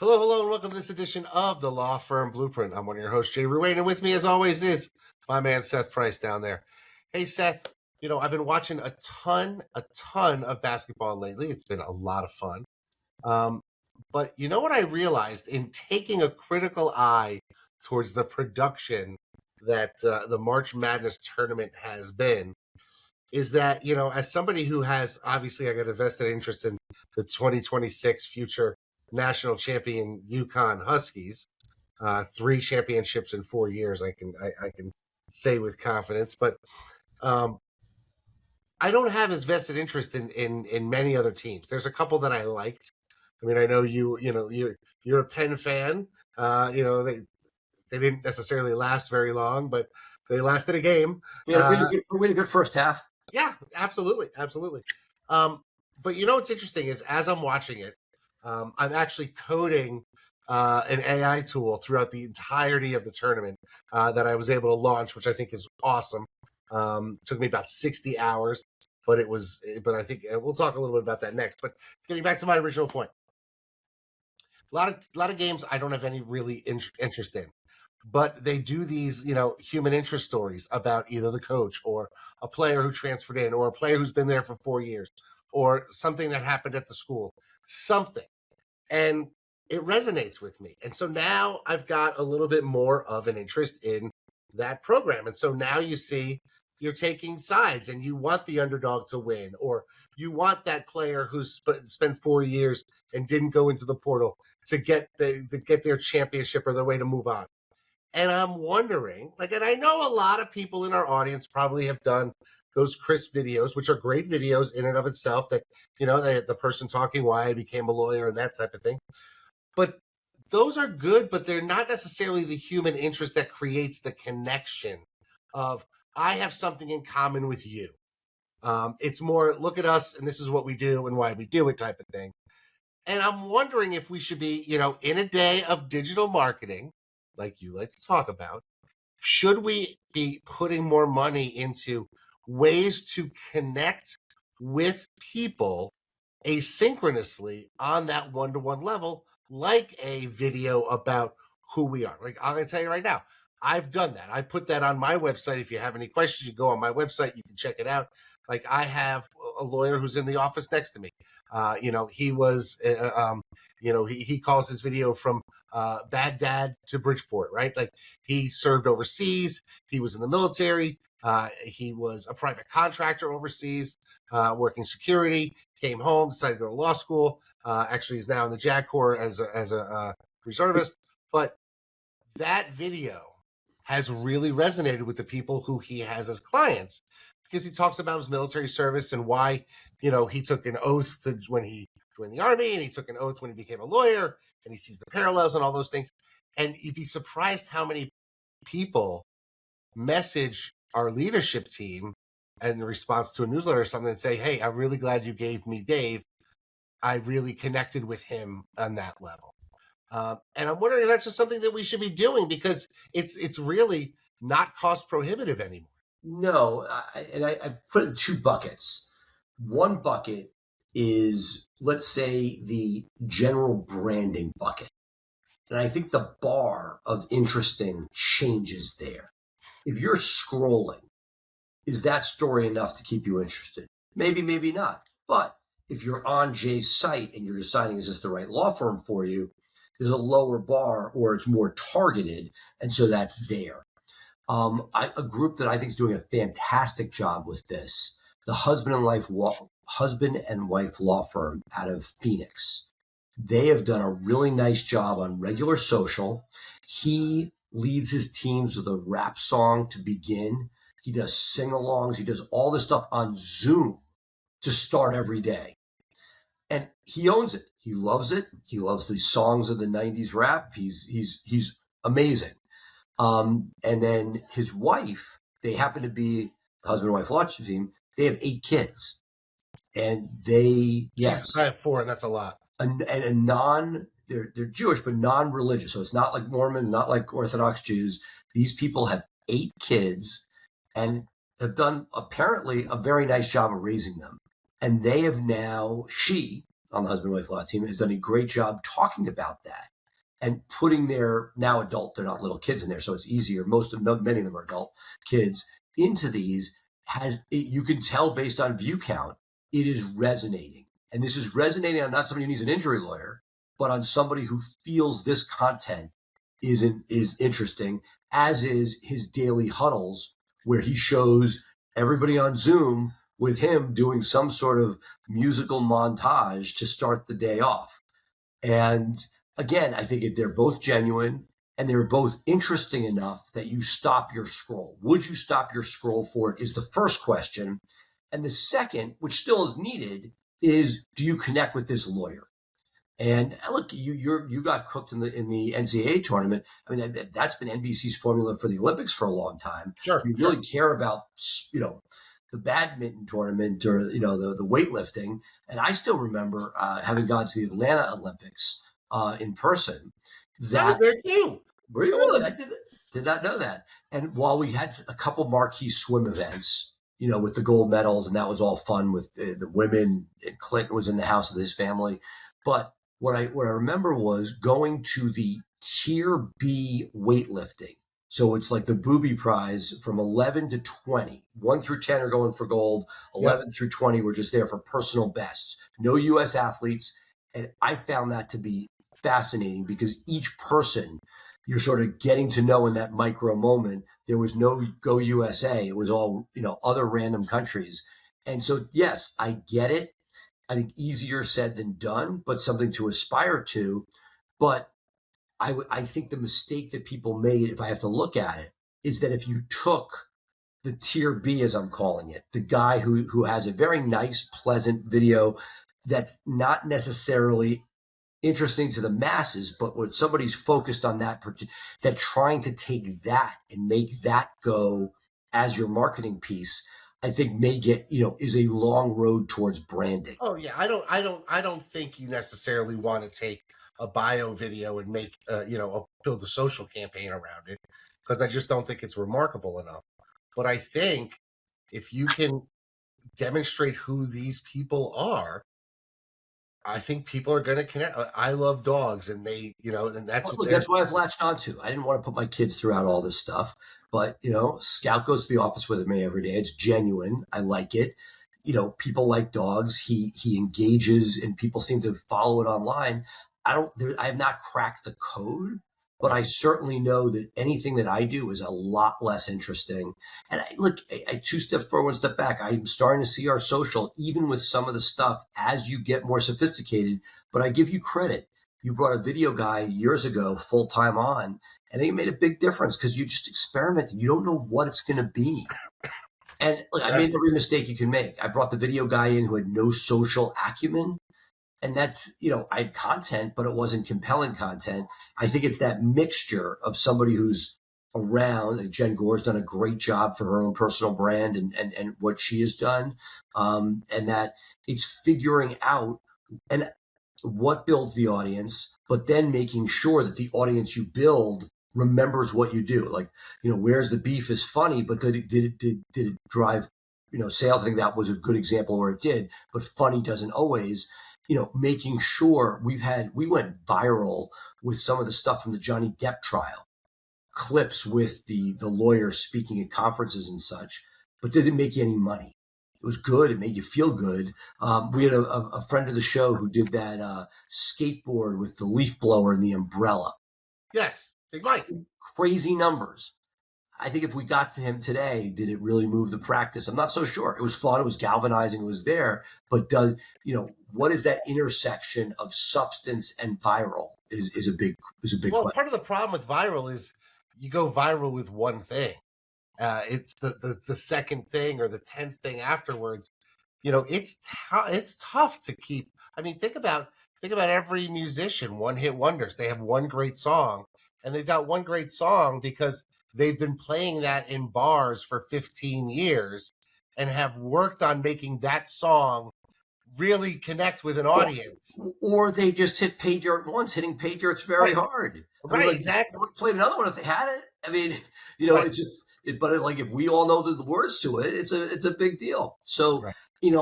Hello, hello, and welcome to this edition of the Law Firm Blueprint. I'm one of your hosts, Jay Ruane, and with me, as always, is my man Seth Price down there. Hey, Seth. I've been watching a ton of basketball lately. It's been a lot of fun. But you know what I realized in taking a critical eye towards the production that the March Madness tournament has been is that, as somebody who has, obviously, I got a vested interest in the 2026 future national champion UConn Huskies, 3 championships in 4 years, I can say with confidence. But I don't have as vested interest in many other teams. There's a couple that I liked. I mean, I know you're a Penn fan. They didn't necessarily last very long, but they lasted a game. We had a good first half. Yeah, absolutely. But what's interesting is as I'm watching it, I'm actually coding an AI tool throughout the entirety of the tournament that I was able to launch, which I think is awesome. Took me about 60 hours, but I think we'll talk a little bit about that next. But getting back to my original point, a lot of games I don't have any really interest in. But they do these, human interest stories about either the coach or a player who transferred in or a player who's been there for 4 years or something that happened at the school, something. And it resonates with me. And so now I've got a little bit more of an interest in that program. And so now you see you're taking sides and you want the underdog to win, or you want that player who's spent 4 years and didn't go into the portal to get their championship or their way to move on. And I'm wondering, and I know a lot of people in our audience probably have done those crisp videos, which are great videos in and of itself, that, the person talking why I became a lawyer and that type of thing. But those are good, but they're not necessarily the human interest that creates the connection of, I have something in common with you. It's more, look at us and this is what we do and why we do it type of thing. And I'm wondering if we should be, in a day of digital marketing, like you like to talk about, should we be putting more money into ways to connect with people asynchronously on that one-to-one level, like a video about who we are? Like, I'm going to tell you right now, I've done that. I put that on my website. If you have any questions, you go on my website, you can check it out. Like, I have a lawyer who's in the office next to me. He was, he calls his video from Baghdad to Bridgeport, right? Like, he served overseas. He was in the military. He was a private contractor overseas, working security, came home, decided to go to law school. Actually, he's now in the JAG Corps as a reservist. But that video has really resonated with the people who he has as clients, because he talks about his military service and why, he took an oath when he joined the Army, and he took an oath when he became a lawyer, and he sees the parallels and all those things. And you'd be surprised how many people message our leadership team in response to a newsletter or something and say, hey, I'm really glad you gave me Dave. I really connected with him on that level. And I'm wondering if that's just something that we should be doing, because it's really not cost prohibitive anymore. No, I put it in 2 buckets. One bucket is, let's say, the general branding bucket. And I think the bar of interesting changes there. If you're scrolling, is that story enough to keep you interested? Maybe, maybe not. But if you're on Jay's site and you're deciding, is this the right law firm for you, there's a lower bar, or it's more targeted. And so that's there. A group that I think is doing a fantastic job with this, the husband and wife law firm out of Phoenix. They have done a really nice job on regular social. He leads his teams with a rap song to begin. He does sing-alongs. He does all this stuff on Zoom to start every day. And he owns it. He loves it. He loves the songs of the 90s rap. He's amazing. And then his wife, they happen to be the husband and wife law team. They have 8 kids. And I have 4, and that's a lot. They're Jewish, but non-religious. So it's not like Mormons, not like Orthodox Jews. These people have 8 kids and have done apparently a very nice job of raising them. And they have now, she, on the husband and wife law team, has done a great job talking about that. and putting their now adult, they're not little kids in there, so it's easier. Many of them are adult kids into these you can tell based on view count, it is resonating. And this is resonating on not somebody who needs an injury lawyer, but on somebody who feels this content is interesting, as is his daily huddles, where he shows everybody on Zoom with him doing some sort of musical montage to start the day off. And again, I think they're both genuine and they're both interesting enough that you stop your scroll. Would you stop your scroll for it is the first question. And the second, which still is needed, is do you connect with this lawyer? And look, you got cooked in the NCAA tournament. I mean, that's been NBC's formula for the Olympics for a long time. Sure, you really care about, the badminton tournament or the weightlifting. And I still remember having gone to the Atlanta Olympics in person. I was there too. Were you really? I did not know that. And while we had a couple marquee swim events, with the gold medals, and that was all fun with the women, and Clinton was in the house with his family, but what I remember was going to the Tier B weightlifting. So it's like the booby prize from 11 to 20. 1 through 10 are going for gold. 11 through 20 were just there for personal bests. No U.S. athletes. And I found that to be fascinating because each person you're sort of getting to know in that micro moment. There was no Go USA. It was all, other random countries. And so, yes, I get it. I think easier said than done, but something to aspire to. But I think the mistake that people made, if I have to look at it, is that if you took the Tier B, as I'm calling it, the guy who has a very nice, pleasant video that's not necessarily interesting to the masses, but when somebody's focused on that trying to take that and make that go as your marketing piece, I think may get, is a long road towards branding. Oh yeah. I don't think you necessarily want to take a bio video and make, build a social campaign around it, because I just don't think it's remarkable enough. But I think if you can demonstrate who these people are, I think people are going to connect. I love dogs, and they, and that's that's what I've latched onto. I didn't want to put my kids throughout all this stuff, but Scout goes to the office with me every day. It's genuine. I like it. People like dogs. He engages, and people seem to follow it online. I have not cracked the code, but I certainly know that anything that I do is a lot less interesting. And I 2 steps forward, 1 step back. I'm starting to see our social, even with some of the stuff, as you get more sophisticated. But I give you credit. You brought a video guy years ago, full time on, and it made a big difference because you just experimented. You don't know what it's going to be. And I made every mistake you can make. I brought the video guy in who had no social acumen. And that's, I had content, but it wasn't compelling content. I think it's that mixture of somebody who's around. Like Jen Gore's done a great job for her own personal brand and what she has done. And that it's figuring out and what builds the audience, but then making sure that the audience you build remembers what you do. Like, Where's the Beef is funny, but did it drive, sales? I think that was a good example where it did, but funny doesn't always. Making sure we went viral with some of the stuff from the Johnny Depp trial, clips with the lawyer speaking at conferences and such, but didn't make you any money. It was good. It made you feel good. We had a friend of the show who did that skateboard with the leaf blower and the umbrella. Yes, Big Mike. Crazy numbers. I think if we got to him today, did it really move the practice? I'm not so sure. It was fun. It was galvanizing. It was there. But what is that intersection of substance and viral is a big question. Part of the problem with viral is you go viral with one thing. It's the second thing or the 10th thing afterwards. It's tough to keep. I mean, think about every musician, one hit wonders. They have one great song, and they've got one great song because they've been playing that in bars for 15 years and have worked on making that song really connect with an audience. Or they just hit pay dirt once. Hitting pay dirt's very hard. Right, exactly. They would have played another one if they had it. I mean, it's just, But like if we all know the words to it, it's a big deal. So Right.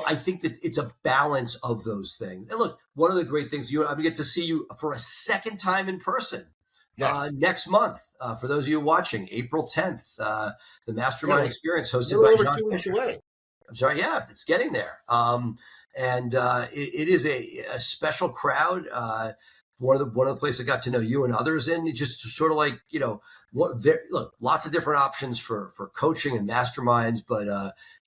I think that it's a balance of those things. And look, one of the great things I'm gonna get to see you for a second time in person Yes. next month. For those of you watching, April 10th, the Yeah, Mastermind Experience a hosted little by over John 2 weeks Fisher. away. I'm sorry, yeah, it's getting there. And it is a special crowd. One of the places I got to know you and others in. It just sort of like look, lots of different options for coaching and masterminds, but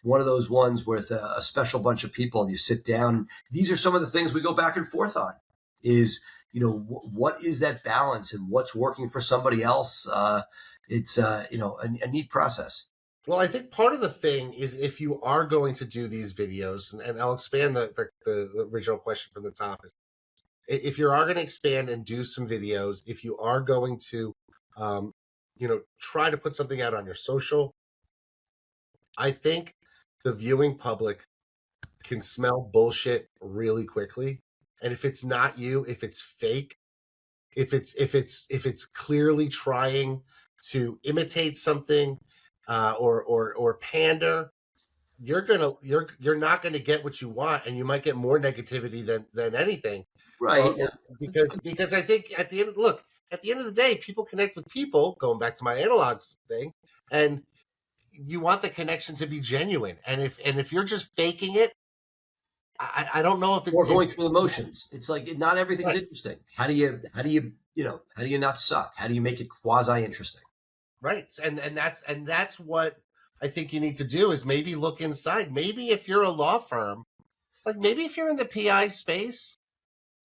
one of those ones with a special bunch of people, and you sit down. These are some of the things we go back and forth on. Is what is that balance and what's working for somebody else? It's a neat process. Well, I think part of the thing is if you are going to do these videos, and I'll expand the original question from the top, is if you are going to expand and do some videos, if you are going to, try to put something out on your social, I think the viewing public can smell bullshit really quickly. And if it's not you, if it's fake, if it's clearly trying to imitate something, or pander, you're not gonna get what you want, and you might get more negativity than anything. Right. Because I think at the end, look, at the end of the day, people connect with people. Going back to my analogs thing, and you want the connection to be genuine. And if you're just faking it, I don't know if Or going through the motions. It's like not everything's right. interesting. How do you not suck? How do you make it quasi interesting? Right. And that's what I think you need to do is maybe look inside. Maybe if you're a law firm, like maybe if you're in the PI space,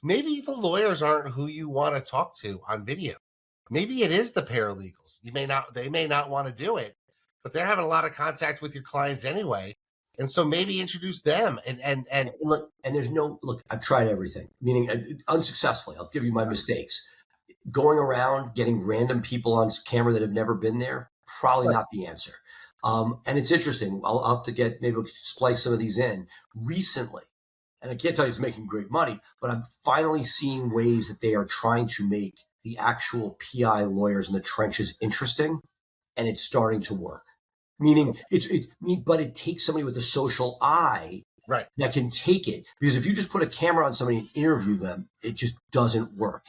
maybe the lawyers aren't who you want to talk to on video. Maybe it is the paralegals. They may not want to do it, but they're having a lot of contact with your clients anyway. And so maybe introduce them and Look, and there's no look. I've tried everything, meaning unsuccessful. I'll give you my mistakes. Going around getting random people on camera that have never been there, probably right. not the answer. And it's interesting. I'll have to maybe we'll splice some of these in recently. And I can't tell you it's making great money, but I'm finally seeing ways that they are trying to make the actual PI lawyers in the trenches interesting, and it's starting to work. Meaning but it takes somebody with a social eye Right. that can take it, because if you just put a camera on somebody and interview them, it just doesn't work.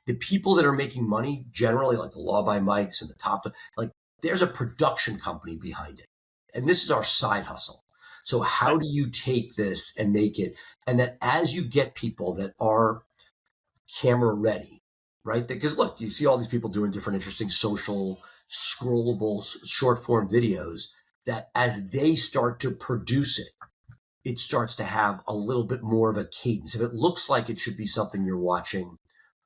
The people that are making money generally, like the Law by Mikes and the top, like there's a production company behind it, and this is our side hustle. So how do you take this and make it, and that as you get people that are camera ready, right? Because look, you see all these people doing different interesting social scrollable short form videos, that as they start to produce it, it starts to have a little bit more of a cadence. If it looks like it should be something you're watching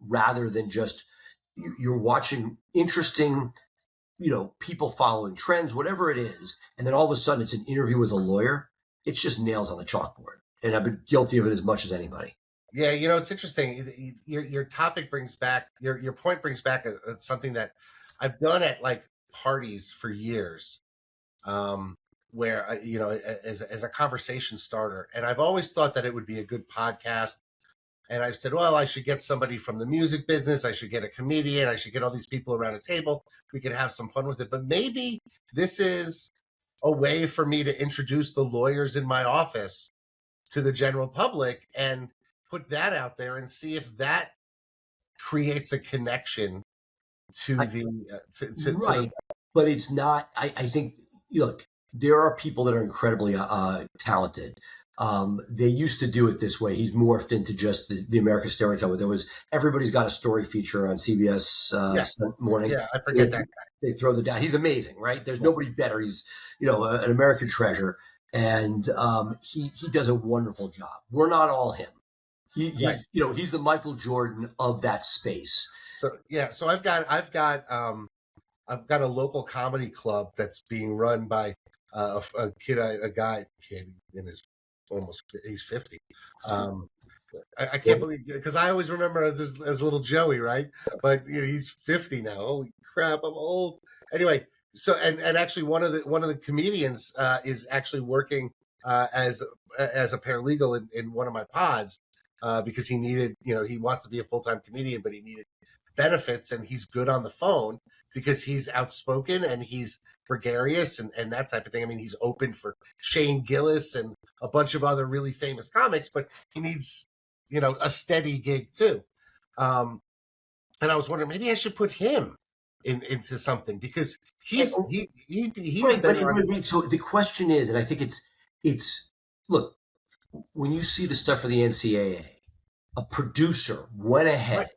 rather than just you're watching interesting, people following trends, whatever it is, and then all of a sudden it's an interview with a lawyer, it's just nails on the chalkboard. And I've been guilty of it as much as anybody. Yeah, it's interesting. Your topic brings back your point brings back something that I've done at like parties for years, where as a conversation starter, and I've always thought that it would be a good podcast. And I've said, well, I should get somebody from the music business. I should get a comedian. I should get all these people around a table. We could have some fun with it. But maybe this is a way for me to introduce the lawyers in my office to the general public and put that out there and see if that creates a connection to the Right. But it's not, I think, look, there are people that are incredibly talented. They used to do it this way. He's morphed into just the American Stereotype. There was Everybody's Got a Story feature on CBS morning. Yeah, I forget that guy. They throw the down. He's amazing, right? There's nobody better. He's an American treasure, and he does a wonderful job. We're not all him. He's Right. He's the Michael Jordan of that space. So I've got a local comedy club that's being run by a kid in his he's 50. I can't believe, because I always remember as little Joey, right? But he's 50 now. Holy crap, I'm old. Anyway, so and actually one of the comedians is actually working as a paralegal in one of my pods, because he needed, he wants to be a full-time comedian, but he needed benefits, and he's good on the phone because he's outspoken and he's gregarious and that type of thing. I mean, he's open for Shane Gillis and a bunch of other really famous comics, but he needs, a steady gig too. And I was wondering, maybe I should put him into something because he's right, right. So the question is, and I think it's look, when you see the stuff for the NCAA, a producer went ahead, right,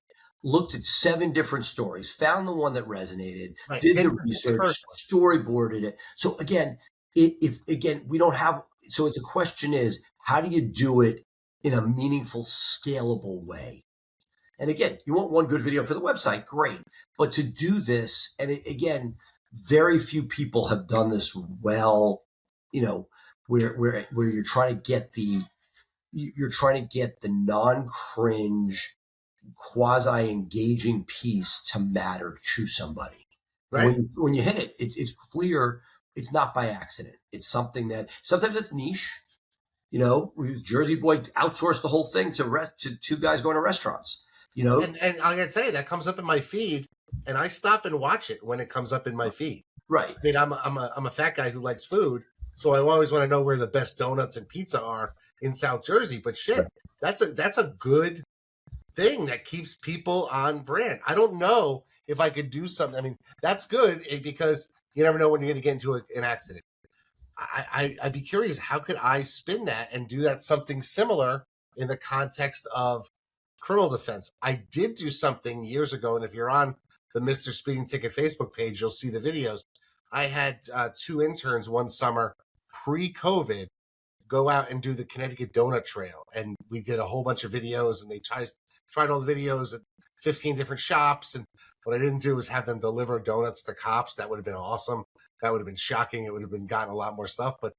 looked at 7 different stories, found the one that resonated, right, did the research, storyboarded it. So again, if we don't have, so the question is, how do you do it in a meaningful, scalable way? And again, you want one good video for the website, great. But to do this, and again, very few people have done this well, where you're trying to get the non-cringe, quasi-engaging piece to matter to somebody. Right. When you hit it, it's clear it's not by accident. It's something that sometimes it's niche. Jersey Boy outsourced the whole thing to 2 guys going to restaurants. And I gotta tell you, that comes up in my feed, and I stop and watch it when it comes up in my feed. Right. I mean, I'm a fat guy who likes food, so I always want to know where the best donuts and pizza are in South Jersey. But shit, that's a good thing that keeps people on brand. I don't know if I could do something. I mean, that's good because you never know when you're going to get into an accident. I'd be curious, how could I spin that and do that something similar in the context of criminal defense? I did do something years ago, and if you're on the Mr. Speeding Ticket Facebook page, you'll see the videos. I had 2 interns one summer pre-COVID go out and do the Connecticut Donut Trail, and we did a whole bunch of videos, and they tried all the videos at 15 different shops, and what I didn't do was have them deliver donuts to cops. That would have been awesome. That would have been shocking. It would have gotten a lot more stuff, but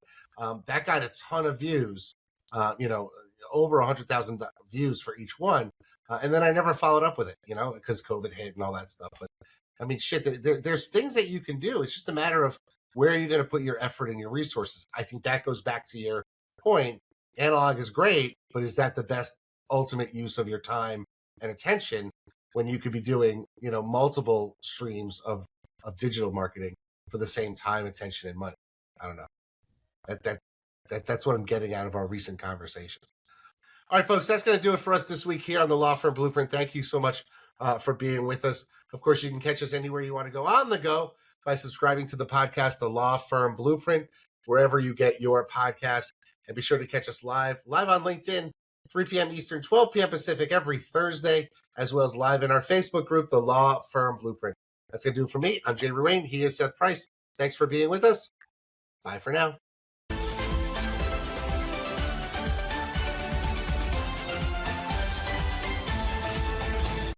that got a ton of views, over 100,000 views for each one. And then I never followed up with it, because COVID hit and all that stuff. But I mean, shit, there's things that you can do. It's just a matter of where are you going to put your effort and your resources. I think that goes back to your point. Analog is great, but is that the best ultimate use of your time and attention when you could be doing, multiple streams of digital marketing for the same time, attention, and money? I don't know. That's what I'm getting out of our recent conversations. All right, folks, that's going to do it for us this week here on the Law Firm Blueprint. Thank you so much for being with us. Of course, you can catch us anywhere you want to go on the go by subscribing to the podcast, The Law Firm Blueprint, wherever you get your podcasts. And be sure to catch us live on LinkedIn, 3 p.m. Eastern, 12 p.m. Pacific every Thursday, as well as live in our Facebook group, The Law Firm Blueprint. That's going to do it for me. I'm Jay Ruane. He is Seth Price. Thanks for being with us. Bye for now.